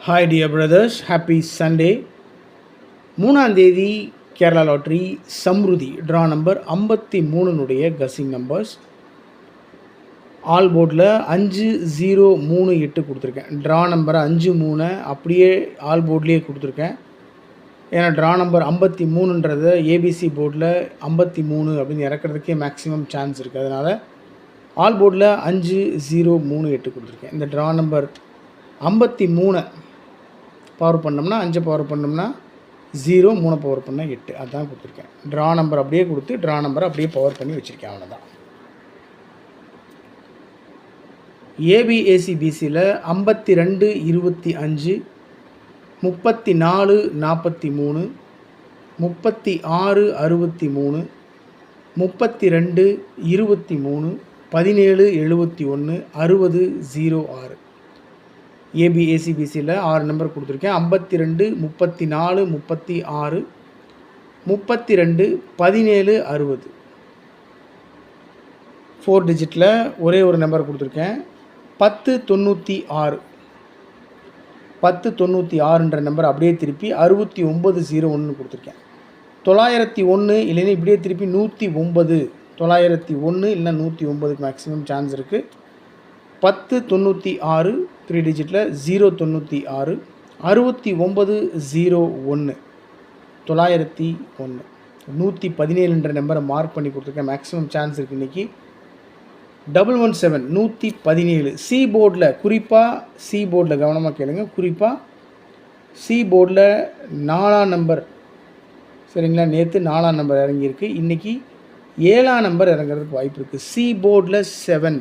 Hi dear brothers, happy Sunday. 3ஆம் தேதி Kerala lottery Samruthi draw number 53 guessing numbers all போர்டில் 5038 கொடுத்துருக்கேன். ட்ரா நம்பரை 53 அப்படியே ஆல் போர்ட்லேயே கொடுத்துருக்கேன். ஏன்னா ட்ரா நம்பர் 53ன்றதை ஏபிசி போர்டில் 53 அப்படின்னு இறக்கிறதுக்கே மேக்ஸிமம் சான்ஸ் இருக்குது. அதனால் ஆல் போர்டில் 5038 கொடுத்துருக்கேன். இந்த ட்ரா நம்பர் 53 பவர் பண்ணோம்னா 5 பவர் பண்ணோம்னா 0, 3 பவர் பண்ணால் 8, அதுதான் கொடுத்துருக்கேன். ட்ரா நம்பர் அப்படியே கொடுத்து ட்ரா நம்பரை அப்படியே பவர் பண்ணி வச்சுருக்கேன், அவ்வளோதான். ஏபிஏசிபிசியில் 52 25 34 43 36 63 32 23 17 71 60 06 ஏபிஏசிபிசியில் 6 நம்பர் கொடுத்துருக்கேன். 52 34 36 32 17 60 4 டிஜிட்டில் ஒரே ஒரு நம்பர் கொடுத்துருக்கேன். 1096 1096ன்ற நம்பர் அப்படியே திருப்பி 6901 கொடுத்துருக்கேன். 901 இல்லைன்னா இப்படியே திருப்பி 109, 901 இல்லைன்னா 109க்கு மேக்ஸிமம் சான்ஸ் இருக்குது. 1096 3 டிஜிட்டில் 096 6901 901 117ன்ற நம்பரை மார்க் பண்ணி கொடுத்துருக்கேன். மேக்ஸிமம் சான்ஸ் இருக்குது இன்றைக்கி. 117 117 சி போர்டில், குறிப்பாக சி போர்டில் கவனமாக கேளுங்க. குறிப்பாக சி போர்டில் 4ஆம் நம்பர், சரிங்களா? நேற்று 4ஆம் நம்பர் இறங்கியிருக்கு, இன்றைக்கி 7ஆம் நம்பர் இறங்குறதுக்கு வாய்ப்பு இருக்குது. சி போர்டில் 7,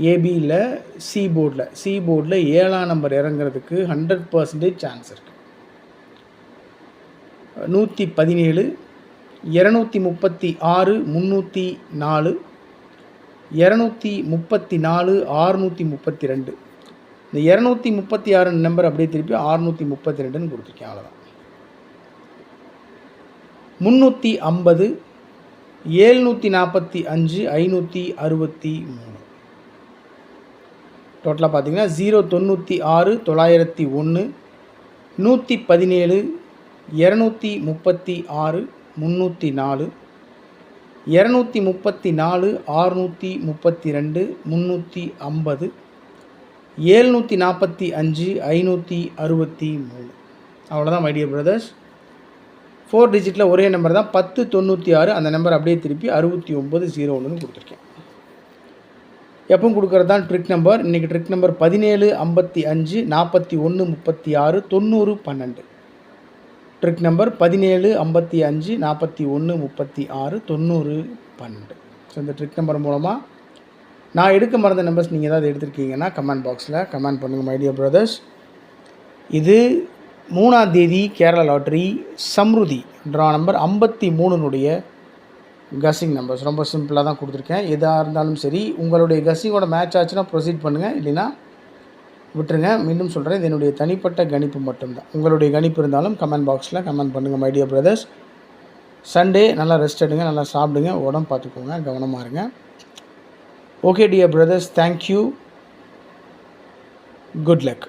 ஏபியில் சி போர்டில் 7ஆம் நம்பர் இறங்குறதுக்கு 100% சான்ஸ் இருக்குது. 117 236 304 234 632 இந்த 236 நம்பர் அப்படியே திருப்பி 632ன்னு கொடுத்துருக்கேன், அவ்வளோதான். 350 745 563 டோட்டலாக பார்த்தீங்கன்னா 096 901 117 236 304 234 632 350 745 563 அவ்வளோதான் மை டியர் பிரதர்ஸ். 4 டிஜிட்டில் ஒரே நம்பர் தான், 1096. அந்த நம்பர் அப்படியே திருப்பி 6901 கொடுத்துருக்கேன். எப்பவும் கொடுக்குறது தான் ட்ரிக் நம்பர். இன்றைக்கி trick number 17 55 41 36 90 12. Trick number 17 55 41 36 90 12. So இந்த ட்ரிக் நம்பர் மூலமாக நான் எடுக்க மறந்த நம்பர்ஸ் நீங்கள் ஏதாவது எடுத்துருக்கீங்கன்னா கமெண்ட் பாக்ஸில் கமெண்ட் பண்ணுங்கள் மை டியர் பிரதர்ஸ். இது 3ஆம் தேதி Kerala lottery Samruthi draw number 53 guessing numbers. ரொம்ப சிம்பிளாக தான் கொடுத்துருக்கேன். எதாக இருந்தாலும் சரி, உங்களுடைய கஸிங்கோட மேட்ச் ஆச்சுன்னா ப்ரொசீட் பண்ணுங்கள், இல்லைன்னா விட்டுருங்க. மீண்டும் சொல்கிறேன், இது என்னுடைய தனிப்பட்ட கணிப்பு மட்டும்தான். உங்களுடைய கணிப்பு இருந்தாலும் கமெண்ட் பாக்ஸில் கமெண்ட் பண்ணுங்கள் மை டியர் பிரதர்ஸ். சண்டே நல்லா ரெஸ்ட் எடுங்க, நல்லா சாப்பிடுங்க, உடம்பு பார்த்துக்கோங்க, கவனமாக இருங்க. Okay dear brothers, thank you, good luck.